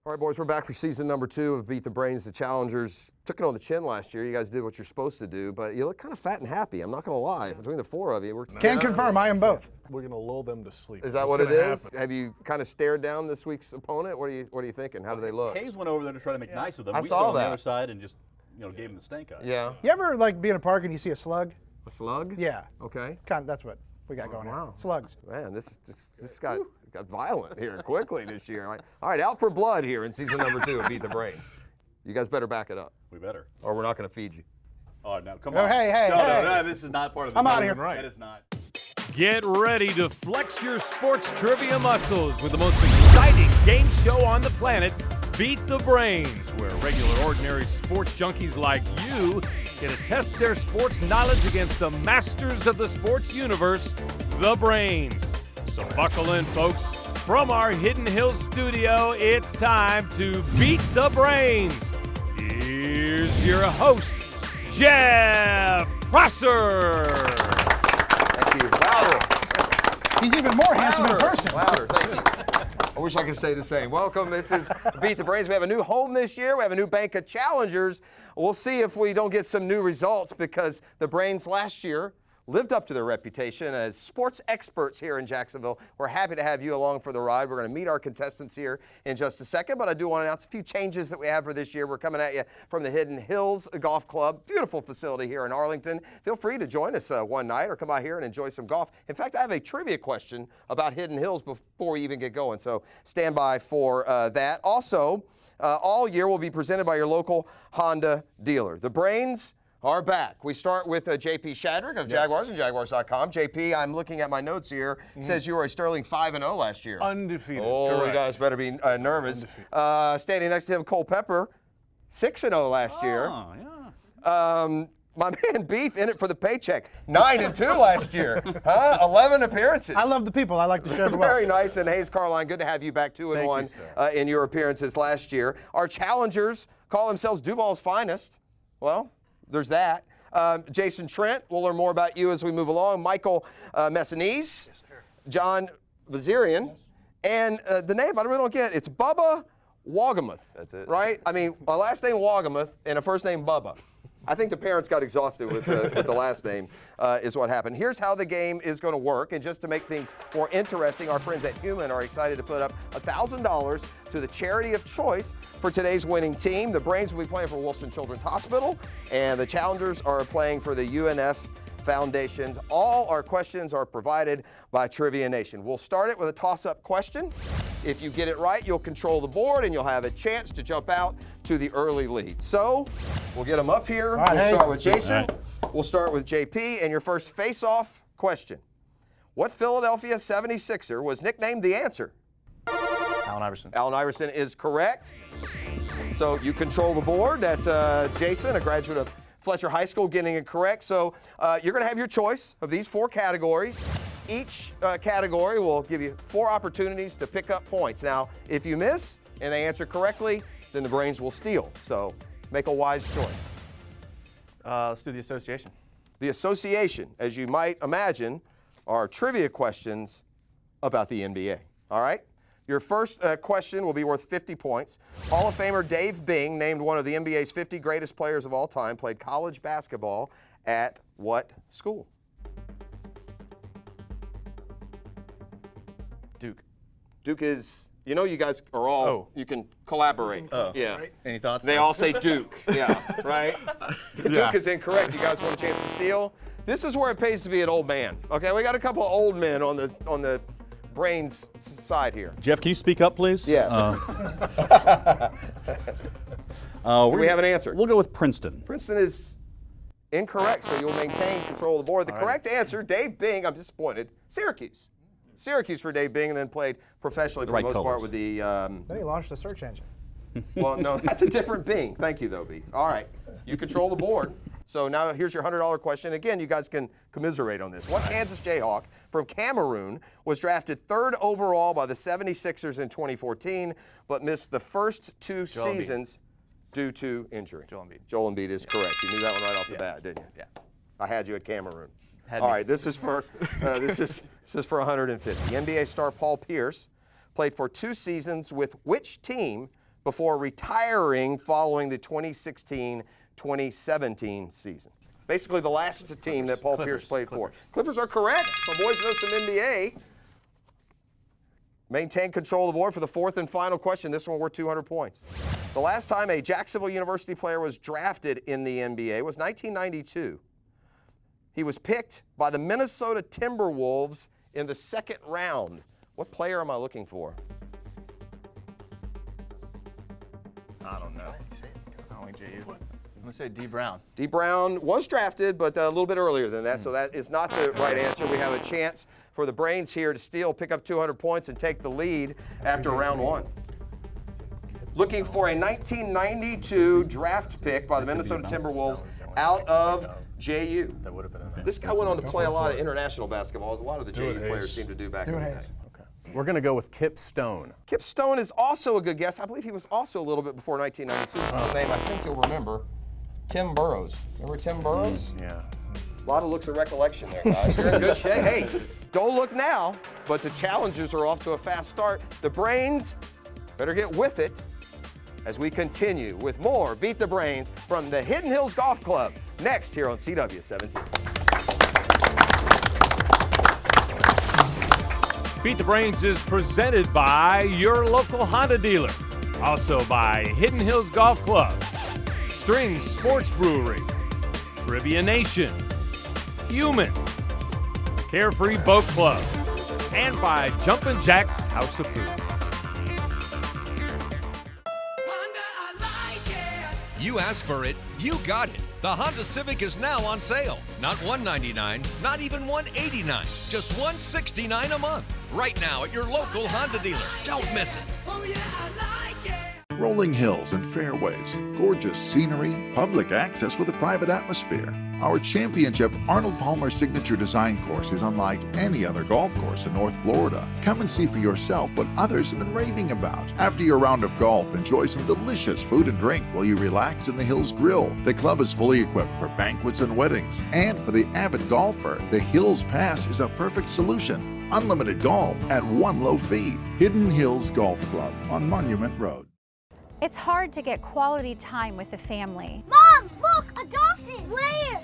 All right, boys, we're back for season number 2 of Beat the Brains. The challengers took it on the chin last year. You guys did what you're supposed to do, but you look kind of fat and happy. I'm not going to lie. Between the 4 of you, Can confirm, I am both. We're going to lull them to sleep. Is that what it is? Have you kind of stared down this week's opponent? What are you thinking? How do they look? Hayes went over there to try to make nice of them. I We saw stood on that. the other side and just, gave him the stink eye. Yeah. You ever like be in a park and you see a slug? A slug? Yeah. Okay. That's what we got going wow. on. Slugs. Man, this got violent here quickly this year. All right, out for blood here in season number 2 of Beat the Brains. You guys better back it up, We better. or we're not going to feed you. Oh, no, come Oh, on. hey, No, this is not part of the I'm outta here. That is not. Get ready to flex your sports trivia muscles with the most exciting game show on the planet, Beat the Brains, where regular, ordinary sports junkies like you get to test their sports knowledge against the masters of the sports universe, the Brains. So buckle in, folks. From our Hidden Hills studio, it's time to Beat the Brains. Here's your host, Jeff Prosser. Thank you. Louder. He's even more handsome in Louder. person. Louder. Thank you. I wish I could say the same. Welcome. This is Beat the Brains. We have a new home this year. We have a new bank of challengers. We'll see if we don't get some new results because the Brains last year lived up to their reputation as sports experts here in Jacksonville. We're happy to have you along for the ride. We're going to meet our contestants here in just a second, but I do want to announce a few changes that we have for this year. We're coming at you from the Hidden Hills Golf Club, beautiful facility here in Arlington. Feel free to join us one night or come out here and enjoy some golf. In fact, I have a trivia question about Hidden Hills before we even get going, so stand by for that. Also, all year will be presented by your local Honda dealer. The Brains are back. We start with JP Shadrick of Jaguars and Jaguars.com. JP, I'm looking at my notes here. Says you were a sterling 5-0 last year. Undefeated. Oh, correct. you guys better be nervous. Standing next to him, Cole Pepper, 6-0 last year. Oh, yeah. My man Beef in it for the paycheck, 9-2 last year. 11 appearances. I love the people. I like to share the wealth. Very nice. And Hayes Carline, good to have you back 2-1 in your appearances last year. Our challengers call themselves Duval's finest. Well, there's that. Jason Trent, we'll learn more about you as we move along. Michael Messinese, John Vazirian, and the name I really don't get, it's Bubba Wagamuth. That's it. Right? I mean, a last name Wagamuth and a first name Bubba. I think the parents got exhausted with the last name is what happened. Here's how the game is going to work. And just to make things more interesting, our friends at Human are excited to put up $1,000 to the charity of choice for today's winning team. The Brains will be playing for Wilson Children's Hospital, and the challengers are playing for the UNF Foundations. All our questions are provided by Trivia Nation. We'll start it with a toss-up question. If you get it right, you'll control the board and you'll have a chance to jump out to the early lead. So we'll get them up here. Right, We'll start with Jason. Right. We'll start with JP. And your first face-off question. What Philadelphia 76er was nicknamed the answer? Allen Iverson. Allen Iverson is correct. So you control the board. That's Jason, a graduate of Fletcher High School, getting it correct. So you're going to have your choice of these 4 categories. Each category will give you 4 opportunities to pick up points. Now, if you miss and they answer correctly, then the Brains will steal. So make a wise choice. Let's do the association. The association, as you might imagine, are trivia questions about the NBA. All right? Your first question will be worth 50 points. Hall of Famer Dave Bing, named one of the NBA's 50 greatest players of all time, played college basketball at what school? Duke. Duke is, you know, you guys are all, you can collaborate. Yeah. Any thoughts? They all say Duke. Yeah, right? Duke is incorrect. You guys want a chance to steal? This is where it pays to be an old man. Okay, we got a couple of old men on the Brains side here. Jeff, can you speak up, please? Yes. Do we have an answer? We'll go with Princeton. Princeton is incorrect, so you'll maintain control of the board. The correct answer, Dave Bing, I'm disappointed, Syracuse. Syracuse for Dave Bing, and then played professionally for the most part with the... Then he launched a search engine. Well, no, that's a different Bing. Thank you, though, Beef. All right, you control the board. So now here's your $100 question. Again, you guys can commiserate on this. What Kansas Jayhawk from Cameroon was drafted 3rd overall by the 76ers in 2014, but missed the first 2 seasons due to injury? Joel Embiid. Joel Embiid is correct. You knew that one right off the bat, didn't you? Yeah. I had you at Cameroon. Had All me. right, this is for this is for 150. NBA star Paul Pierce played for 2 seasons with which team before retiring following the 2016-2017 season. Basically the last team that Paul Pierce played for. Clippers are correct. My boys know some NBA. Maintain control of the board for the fourth and final question. This one worth 200 points. The last time a Jacksonville University player was drafted in the NBA was 1992. He was picked by the Minnesota Timberwolves in the second round. What player am I looking for? I don't know. I don't think JU. I'm going to say D. Brown. D. Brown was drafted, but a little bit earlier than that, so that is not the right answer. We have a chance for the Brains here to steal, pick up 200 points, and take the lead after round one. Looking for a 1992 draft pick by the Minnesota Timberwolves out of JU. That would have been in there. This guy went on to play a lot of international basketball, as a lot of the JU players seem to do back in the day. Okay. We're going to go with Kip Stone. Kip Stone is also a good guess. I believe he was also a little bit before 1992. This is a name I think you'll remember. Tim Burrows. Remember Tim Burrows? Yeah. A lot of looks of recollection there, guys. You're in good shape. Hey, don't look now, but the Challengers are off to a fast start. The Brains better get with it as we continue with more Beat the Brains from the Hidden Hills Golf Club next here on CW17. Beat the Brains is presented by your local Honda dealer. Also by Hidden Hills Golf Club, Strings Sports Brewery, Trivia Nation, Human, Carefree Boat Club, and by Jumpin' Jack's House of Food. You asked for it, you got it. The Honda Civic is now on sale. Not $199, not even $189, just $169 a month. Right now at your local Honda dealer. Don't miss it. Oh yeah, I like it. Rolling hills and fairways, gorgeous scenery, public access with a private atmosphere. Our championship Arnold Palmer Signature Design course is unlike any other golf course in North Florida. Come and see for yourself what others have been raving about. After your round of golf, enjoy some delicious food and drink while you relax in the Hills Grill. The club is fully equipped for banquets and weddings. And for the avid golfer, the Hills Pass is a perfect solution. Unlimited golf at one low fee. Hidden Hills Golf Club on Monument Road. It's hard to get quality time with the family. Mom, look, a dolphin! Where?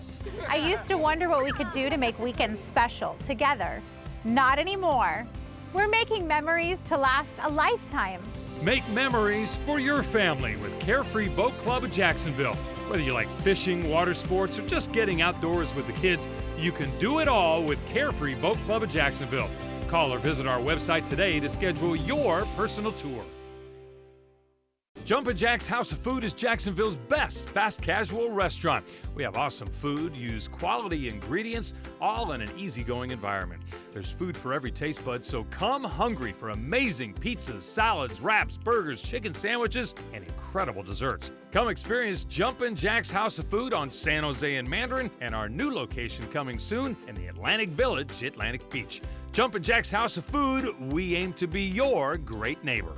I used to wonder what we could do to make weekends special together. Not anymore. We're making memories to last a lifetime. Make memories for your family with Carefree Boat Club of Jacksonville. Whether you like fishing, water sports, or just getting outdoors with the kids, you can do it all with Carefree Boat Club of Jacksonville. Call or visit our website today to schedule your personal tour. Jumpin' Jack's House of Food is Jacksonville's best fast casual restaurant. We have awesome food, use quality ingredients, all in an easygoing environment. There's food for every taste bud, so come hungry for amazing pizzas, salads, wraps, burgers, chicken sandwiches, and incredible desserts. Come experience Jumpin' Jack's House of Food on San Jose and Mandarin, and our new location coming soon in the Atlantic Village, Atlantic Beach. Jumpin' Jack's House of Food, we aim to be your great neighbor.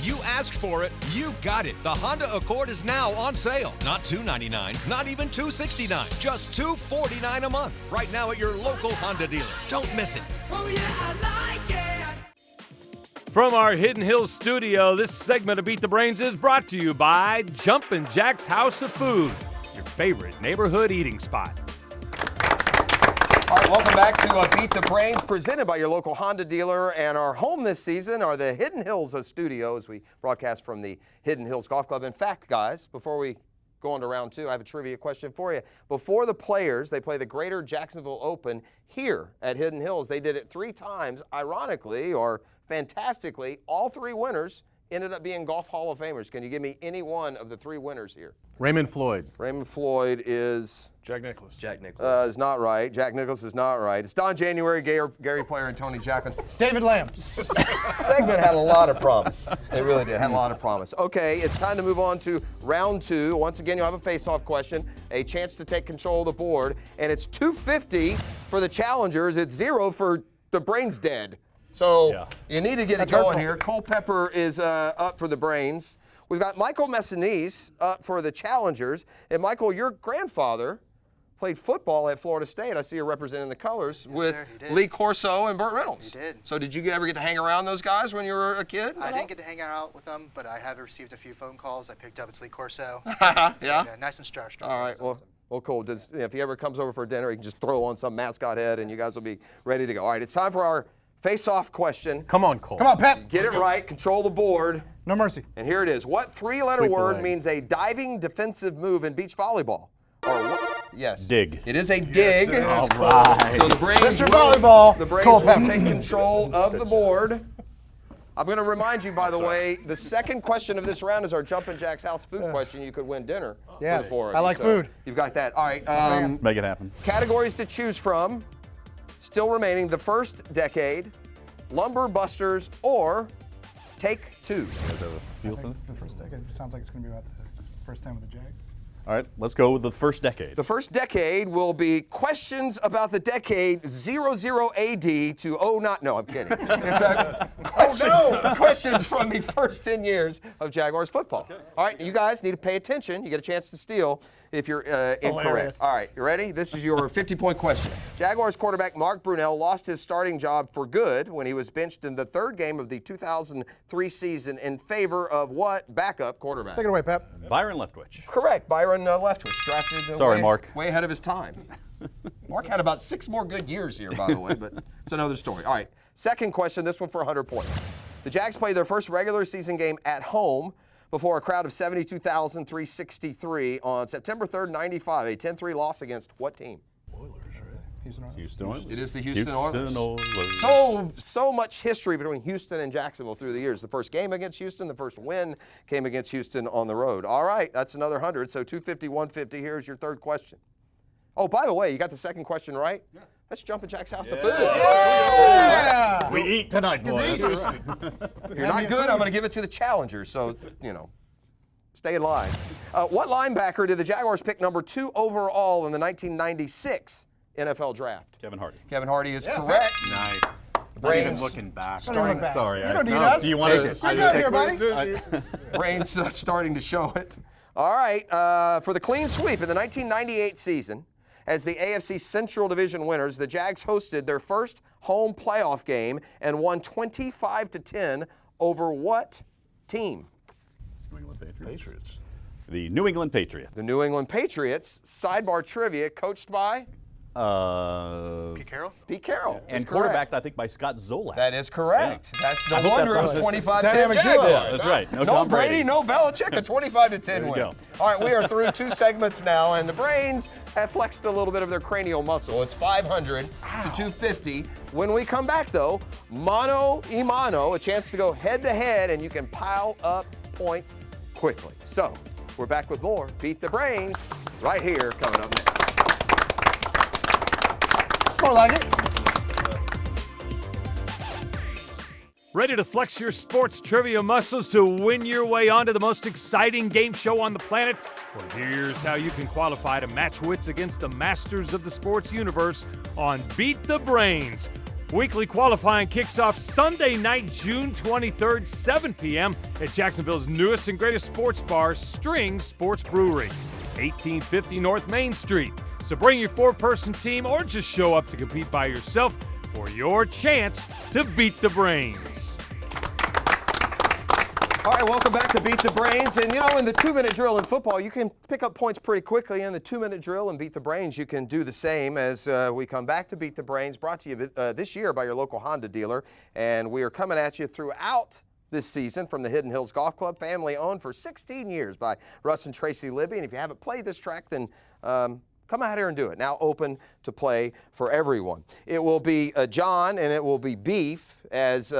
You asked for it, you got it. The Honda Accord is now on sale. Not $299, not even $269, just $249 a month. Right now at your local Honda dealer. Don't miss it. Oh yeah, I like it. From our Hidden Hills studio, this segment of Beat the Brains is brought to you by Jumpin' Jack's House of Food, your favorite neighborhood eating spot. All right, welcome back to Beat the Brains, presented by your local Honda dealer. And our home this season are the Hidden Hills studio as we broadcast from the Hidden Hills Golf Club. In fact, guys, before we go on to round two, I have a trivia question for you. Before the players, they play the Greater Jacksonville Open here at Hidden Hills. They did it 3 times. Ironically, or fantastically, all 3 winners ended up being Golf Hall of Famers. Can you give me any one of the 3 winners here? Raymond Floyd. Raymond Floyd is... Jack Nicklaus. Jack Nicklaus. Is not right. Jack Nicklaus is not right. It's Don January, Gary Player, and Tony Jacklin. David Lamb. Segment had a lot of promise. It really did. Had a lot of promise. Okay, it's time to move on to round 2. Once again, you'll have a face-off question, a chance to take control of the board, and it's 250 for the challengers. It's 0 for the Brains Dead. So you need to get it going here. Culpepper is up for the Brains. We've got Michael Messinese up for the challengers. And Michael, your grandfather played football at Florida State. I see you're representing the colors with sir, he did. Lee Corso and Burt Reynolds. He did. So did you ever get to hang around those guys when you were a kid? I didn't get to hang out with them, but I have received a few phone calls. I picked up it's Lee Corso. Yeah? Nice and starstruck. All right, well, cool. If he ever comes over for dinner, he can just throw on some mascot head and you guys will be ready to go. All right, it's time for our face-off question. Come on, Cole. Come on, Pep. Get it right, control the board. No mercy. And here it is. What three-letter Sweep the word leg. means a diving defensive move in beach volleyball? Or what? Yes. Dig. It is a dig. All right. So the Braves Mr. will, Volleyball, the Braves Cole will Pep. take control of the board. I'm going to remind you, by the way, the second question of this round is our Jumpin' Jack's House food question. You could win dinner. Yes, for the four of I you. like So food. You've got that. All right. Make it happen. Categories to choose from. Still remaining: the first decade, lumber busters, or take two. I think the first decade sounds like it's going to be about the first time with the Jags. All right, let's go with the first decade. The first decade will be questions about the decade 00 AD to no, I'm kidding. It's questions from the first 10 years of Jaguars football. All right, you guys need to pay attention. You get a chance to steal if you're incorrect. Hilarious. All right, you ready? This is your 50-point question. Jaguars quarterback Mark Brunell lost his starting job for good when he was benched in the third game of the 2003 season in favor of what backup quarterback? Take it away, Pep. Byron Leftwich. Correct. Byron Leftwich, drafted Sorry, Mark. way ahead of his time. Mark had about 6 more good years here, by the way, but it's another story. All right, second question, this one for 100 points. The Jags played their first regular season game at home before a crowd of 72,363 on September 3rd, 95, a 10-3 loss against what team? Houston Oilers. It is the Houston Oilers. Oilers. So much history between Houston and Jacksonville through the years. The first game against Houston, the first win came against Houston on the road. All right, that's another 100. So 250, 150. Here's your third question. Oh, by the way, you got the second question right? Yeah. Let's jump in Jack's House of Food. Yeah. We eat tonight, boys. If you're not good, I'm going to give it to the challenger. So, stay in line. What linebacker did the Jaguars pick number 2 overall in the 1996 NFL draft? Kevin Hardy. Kevin Hardy is correct. Nice. Brains. Not even looking back. Starting back. Sorry. You don't need us. Do you want Take to? it. You're good here, buddy. Brains starting to show it. All right, for the clean sweep in the 1998 season, as the AFC Central Division winners, the Jags hosted their first home playoff game and won 25-10 over what team? New England Patriots. The New England Patriots. The New England Patriots. Sidebar trivia, coached by Pete Carroll? Pete Carroll. And is correct. quarterbacked, I think, by Scott Zolak. That is correct. Yeah. That's I no hope wonder it that's was not- 25-10 Dynamic duo. Jaguars. That's right. No No Tom Brady, Brady. no Belichick, a 25-10 we win. go. All right, we are through 2 segments now, and the Brains have flexed a little bit of their cranial muscle. It's 500 to 250. When we come back, though, mano y mano, a chance to go head-to-head, and you can pile up points quickly. So, we're back with more Beat the Brains right here coming up next. More like it. Ready to flex your sports trivia muscles to win your way onto the most exciting game show on the planet? Well, here's how you can qualify to match wits against the masters of the sports universe on Beat the Brains. Weekly qualifying kicks off Sunday night, June 23rd, 7 p.m. at Jacksonville's newest and greatest sports bar, String Sports Brewery, 1850 North Main Street. So bring your 4-person team or just show up to compete by yourself for your chance to beat the Brains. All right, welcome back to Beat the Brains. And in the 2-minute drill in football, you can pick up points pretty quickly. In the 2-minute drill and Beat the Brains, you can do the same as we come back to Beat the Brains, brought to you this year by your local Honda dealer. And we are coming at you throughout this season from the Hidden Hills Golf Club, family owned for 16 years by Russ and Tracy Libby. And if you haven't played this track, then come out here and do it. Now open to play for everyone. It will be John and it will be Beef as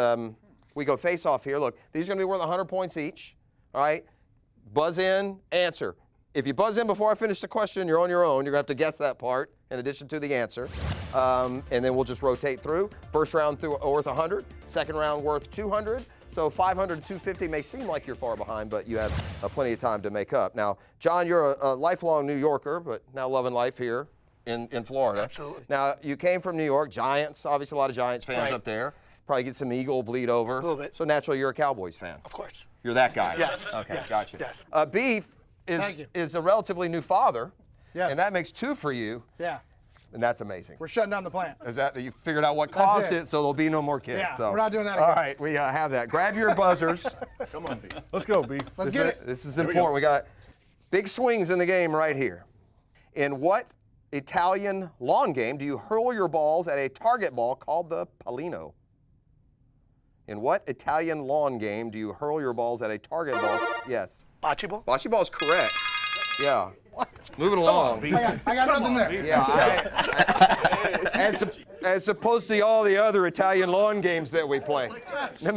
we go face off here. Look, these are going to be worth 100 points each. All right? Buzz in, answer. If you buzz in before I finish the question, you're on your own. You're going to have to guess that part in addition to the answer. And then we'll just rotate through. First round worth 100. Second round worth 200. So 500 to 250 may seem like you're far behind, but you have plenty of time to make up. Now, John, you're a lifelong New Yorker, but now loving life here in Florida. Absolutely. Now, you came from New York, Giants, obviously a lot of Giants fans up there. Probably get some Eagle bleed over. A little bit. So naturally, you're a Cowboys fan. Of course. You're that guy. Yes. Okay, Yes. gotcha. Yes. Beef Thank you. is a relatively new father. Yes. And that makes 2 for you, Yeah. and that's amazing. We're shutting down the plant. Is that you figured out what caused it. it, so there'll be no more kids. Yeah, so. we're not doing that All again. right, we have that. Grab your buzzers. Come on, Beef. Let's go, Beef. Let's get it. This is we go. important. We got big swings in the game right here. In what Italian lawn game do you hurl your balls at a target ball called the pallino? In what Italian lawn game do you hurl your balls at a target ball? Yes. Bocce ball? Bocce ball is correct. Yeah. Moving along. I got nothing there. Yeah. As opposed to all the other Italian lawn games that we play. Now,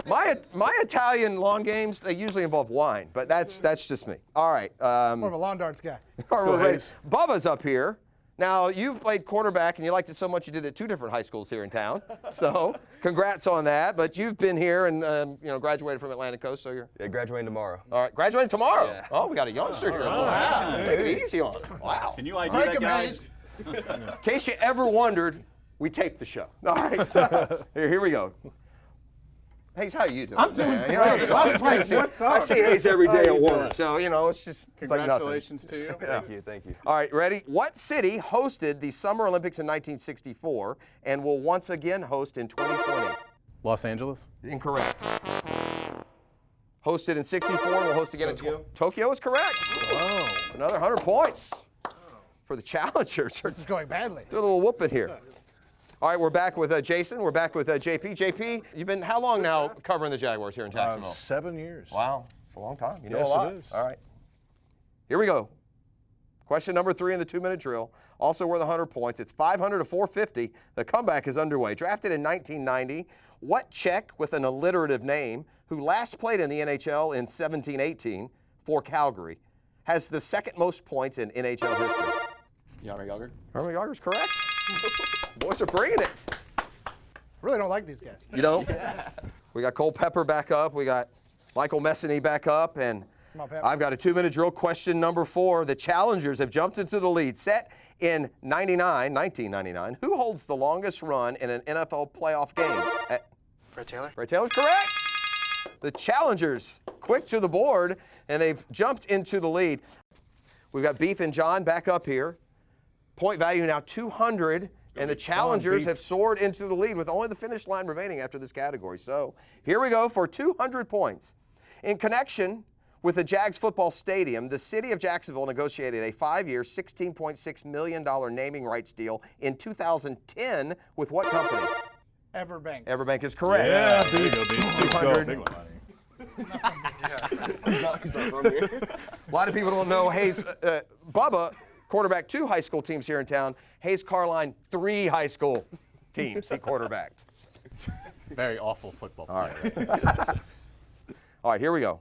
my Italian lawn games, they usually involve wine, but that's just me. All right. More of a lawn darts guy. All right, we're ready. Hayes. Bubba's up here. Now, you played quarterback, and you liked it so much you did it at 2 different high schools here in town. So, congrats on that. But you've been here and graduated from Atlantic Coast, so you're. Yeah, graduating tomorrow. All right, graduating tomorrow. Yeah. Oh, we got a youngster here. Wow. Take it easy on him. Wow. Can you ID Mike that, him, guys? In case you ever wondered, we taped the show. All right, so, here we go. Hayes, how are you doing? I'm doing great. I'm sorry. I see Hayes every day at work, so it's just it's like nothing. Congratulations to you. Thank you. All right, ready? What city hosted the Summer Olympics in 1964 and will once again host in 2020? Los Angeles? Incorrect. Hosted in 64 and will host again in Tokyo is correct. Whoa. It's another 100 points for the challengers. This is going badly. Do a little whooping here. All right, we're back with Jason. We're back with JP. JP, you've been how long now covering the Jaguars here in Jacksonville? 7 years. Wow, it's a long time. You know Yes, a lot. it is. All right. Here we go. Question number 3 in the 2-minute drill. Also worth 100 points. It's 500 to 450. The comeback is underway. Drafted in 1990, what Czech with an alliterative name, who last played in the NHL in 17-18 for Calgary, has the second most points in NHL history? Jaromir Jagr? Jaromir Jagr's correct. Boys are bringing it. Really don't like these guys. You know? We got Cole Pepper back up. We got Michael Messany back up. And Come on, Pep. I've got a 2-minute drill. Question number 4. The challengers have jumped into the lead. Set in 1999. Who holds the longest run in an NFL playoff game? Fred Taylor? Fred Taylor's correct. The challengers quick to the board, and they've jumped into the lead. We've got Beef and John back up here. Point value now 200. And the challengers have soared into the lead with only the finish line remaining after this category. So here we go for 200 points. In connection with the Jags football stadium, the city of Jacksonville negotiated a 5-year, $16.6 million naming rights deal in 2010 with what company? Everbank. Everbank is correct. Yeah, Beef. Let's go. 200. Big one. A lot of people don't know Hayes. Bubba, quarterbacked 2 high school teams here in town. Hayes Carline, 3 high school teams he quarterbacked. Very awful football All player. right. All right, here we go.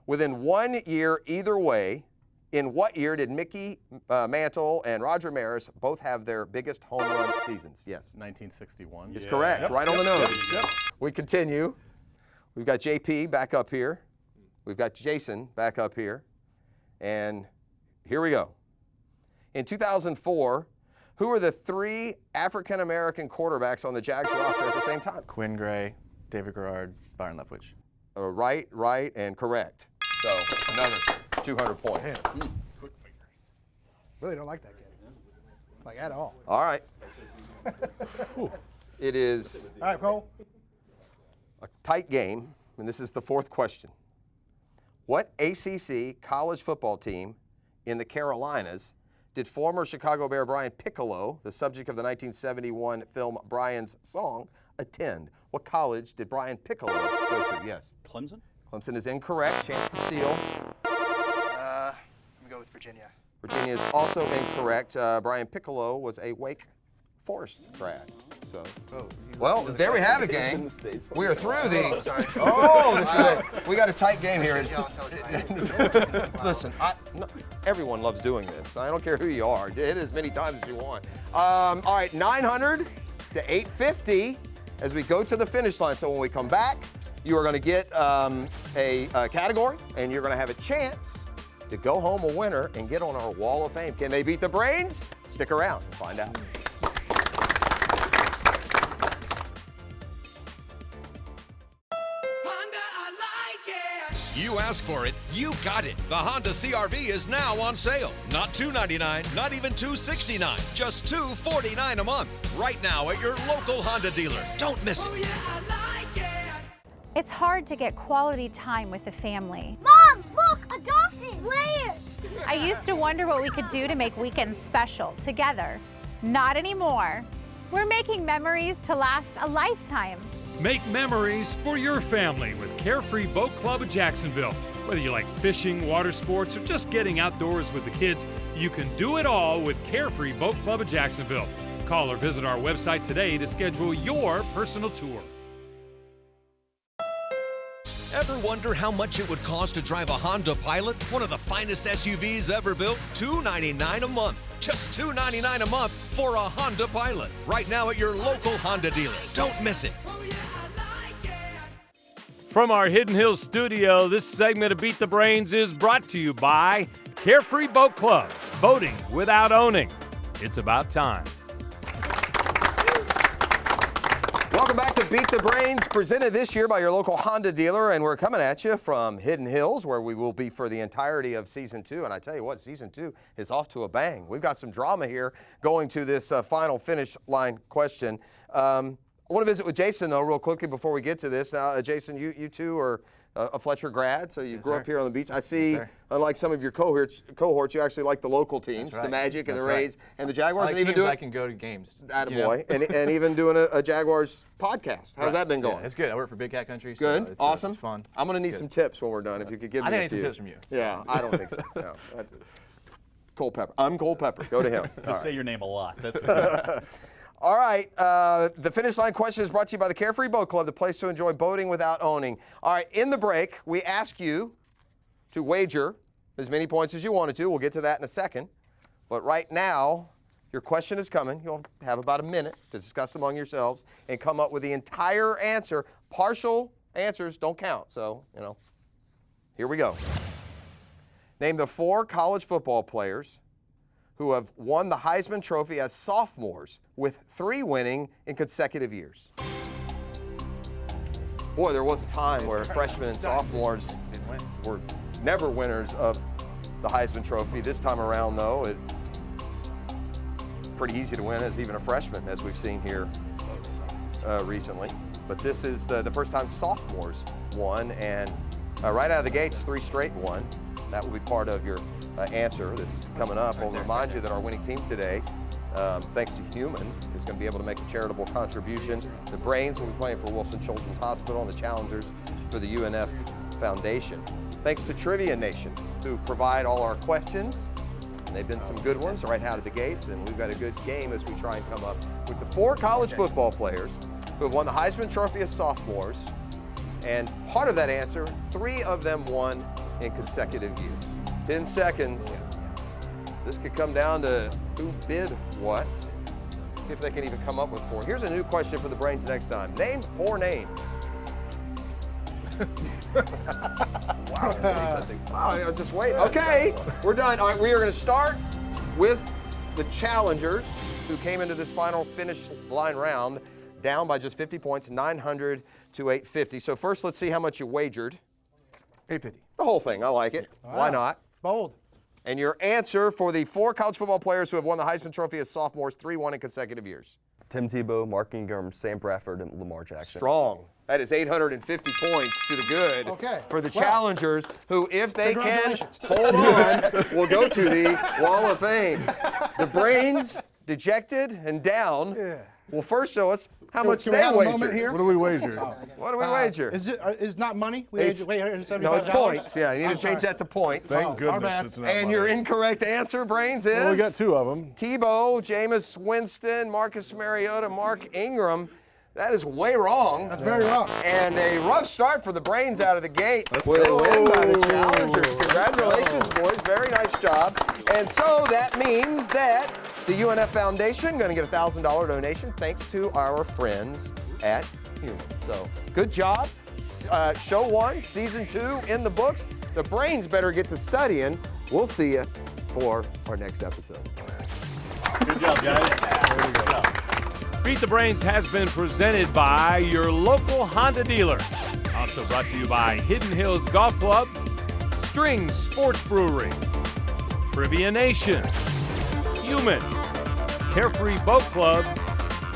Within 1 year either way, in what year did Mickey Mantle and Roger Maris both have their biggest home run seasons? Yes. 1961. It's correct. Yep, right on the nose. Yep. We continue. We've got JP back up here. We've got Jason back up here. And here we go. In 2004, who were the 3 African-American quarterbacks on the Jags roster at the same time? Quinn Gray, David Garrard, Byron Leftwich. Right, and correct. So another 200 points. Really don't like that kid. Like at all. All right. It is All right, Cole. a tight game, and this is the 4th question. What ACC college football team in the Carolinas did former Chicago Bear Brian Piccolo, the subject of the 1971 film Brian's Song, attend? What college did Brian Piccolo go to? Yes. Clemson? Clemson is incorrect. Chance to steal. I'm going to go with Virginia. Virginia is also incorrect. Brian Piccolo was a Wake Forest grad. So, well, there we have it, gang. We are through the. Sorry. Oh, this is it. We got a tight game here. Yeah, I'll tell you. Listen, everyone loves doing this. I don't care who you are. Hit it as many times as you want. All right, 900 to 850 as we go to the finish line. So when we come back, you are going to get a category, and you're going to have a chance to go home a winner and get on our Wall of Fame. Can they beat the Brains? Stick around and find out. Honda, I like it. You asked for it, you got it. The Honda CRV is now on sale. Not $299, not even $269, just $249 a month. Right now at your local Honda dealer. Don't miss it. It's hard to get quality time with the family. Mom, look, a dolphin! Where? I used to wonder what we could do to make weekends special together. Not anymore. We're making memories to last a lifetime. Make memories for your family with Carefree Boat Club of Jacksonville. Whether you like fishing, water sports, or just getting outdoors with the kids, you can do it all with Carefree Boat Club of Jacksonville. Call or visit our website today to schedule your personal tour. Ever wonder how much it would cost to drive a Honda Pilot, one of the finest SUVs ever built? $299 a month. Just $299 a month for a Honda Pilot. Right now at your local Honda dealer. Don't miss it. From our Hidden Hills studio, this segment of Beat the Brains is brought to you by Carefree Boat Club, boating without owning. It's about time. Welcome back to Beat the Brains, presented this year by your local Honda dealer, and we're coming at you from Hidden Hills, where we will be for the entirety of Season 2, and I tell you what, Season 2 is off to a bang. We've got some drama here going to this final finish line question. I want to visit with Jason, though, real quickly before we get to this. Now, Jason, you too are a Fletcher grad, so you grew up here on the beach. I see, unlike some of your cohorts, you actually like the local teams, the Magic and the Rays and the Jaguars. I like and even teams I can go to games. Attaboy. And even doing a Jaguars podcast. How's that been going? Yeah, it's good. I work for Big Cat Country. Good, So awesome. It's fun. I'm going to need some tips when we're done, if you could give me a few. I think I need some tips from you. Yeah, I don't think so. No. Cole Pepper. I'm Cole Pepper. Go to him. Just say your name a lot. That's the All right, the finish line question is brought to you by the Carefree Boat Club, the place to enjoy boating without owning. All right, in the break, we ask you to wager as many points as you wanted to. We'll get to that in a second. But right now, your question is coming. You'll have about a minute to discuss among yourselves and come up with the entire answer. Partial answers don't count, so, here we go. Name the 4 college football players who have won the Heisman Trophy as sophomores, with 3 winning in consecutive years. Boy, there was a time where freshmen and sophomores were never winners of the Heisman Trophy. This time around, though, it's pretty easy to win as even a freshman, as we've seen here recently. But this is the first time sophomores won, and right out of the gates, 3 straight won. That will be part of your answer that's coming up. I'll remind you that our winning team today, thanks to Human, is going to be able to make a charitable contribution. The Brains will be playing for Wilson Children's Hospital, and the challengers for the UNF Foundation. Thanks to Trivia Nation, who provide all our questions. And they've been some good ones right out of the gates, and we've got a good game as we try and come up with the 4 college football players who have won the Heisman Trophy as sophomores. And part of that answer, 3 of them won in consecutive years. 10 seconds. This could come down to who bid what. See if they can even come up with 4. Here's a new question for the Brains next time. Name 4 names. Wow, just wait. Okay, we're done. All right, we are going to start with the challengers who came into this final finish line round down by just 50 points, 900 to 850. So first, let's see how much you wagered. 850. The whole thing. I like it. Wow. Why not? Bold. And your answer for the 4 college football players who have won the Heisman Trophy as sophomores, 3 won in consecutive years. Tim Tebow, Mark Ingram, Sam Bradford, and Lamar Jackson. Strong. That is 850 points to the good for the challengers who, if they can hold on, will go to the Wall of Fame. The Brains, dejected and down, will first show us how much Can they we have a wager. moment here? What do we wager? What do we wager? Is not money? We It's- wager $175? No, it's points. Yeah, you need to change that to points. Thank goodness it's not And money. your incorrect answer, Brains, is? Well, we got 2 of them. Tebow, Jameis Winston, Marcus Mariota, Mark Ingram. That is way wrong. That's very wrong. And a rough start for the Brains out of the gate with a win by the challengers. Congratulations, boys. Very nice job. And so that means that the UNF Foundation going to get a $1,000 donation thanks to our friends at Human. So good job. Show 1, Season 2 in the books. The Brains better get to studying. We'll see you for our next episode. Good job, guys. There we go. Beat the Brains has been presented by your local Honda dealer. Also brought to you by Hidden Hills Golf Club, Strings Sports Brewery, Trivia Nation, Human, Carefree Boat Club,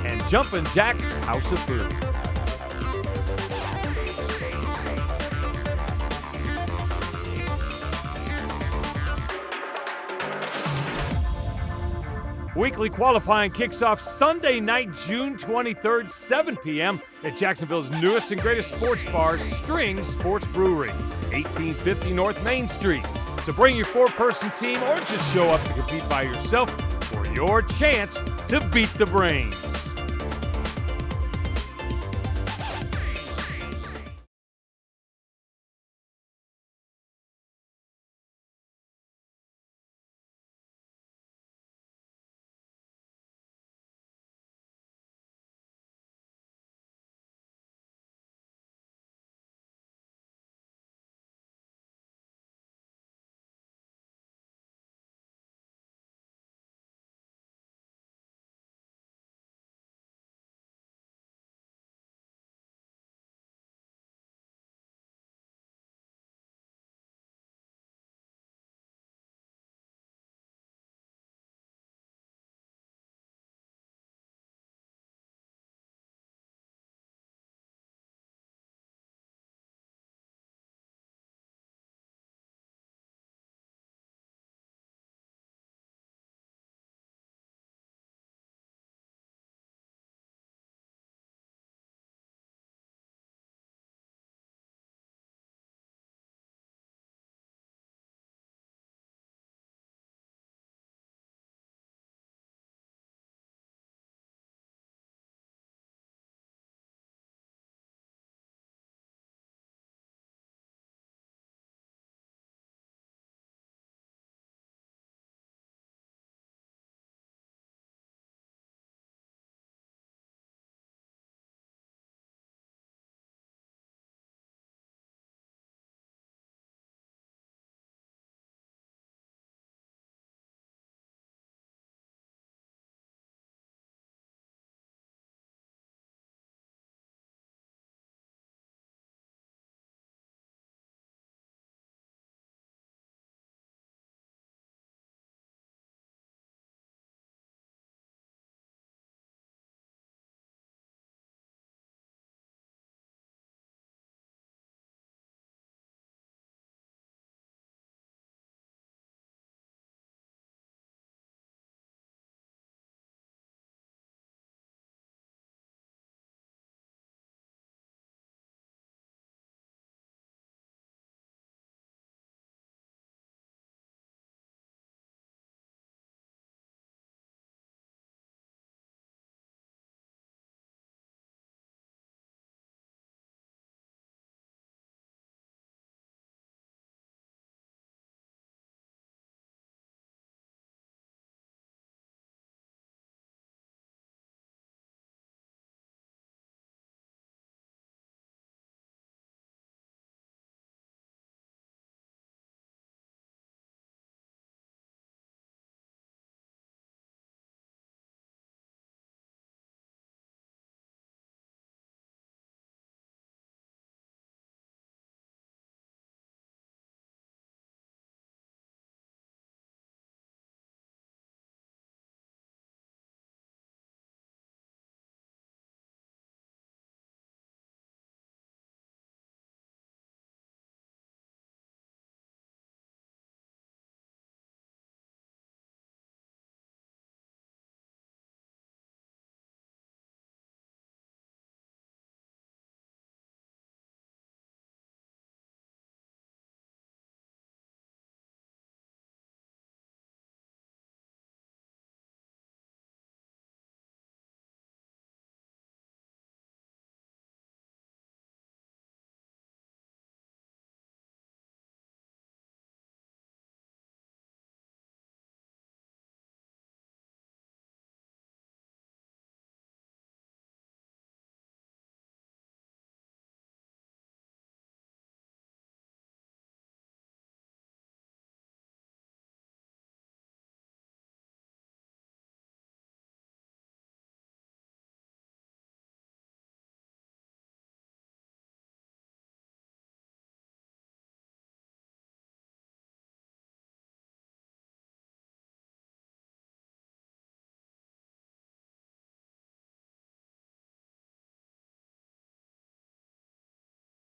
and Jumpin' Jack's House of Food. Weekly qualifying kicks off Sunday night, June 23rd, 7 p.m. at Jacksonville's newest and greatest sports bar, Strings Sports Brewery, 1850 North Main Street. So bring your 4-person team or just show up to compete by yourself for your chance to beat the Brains.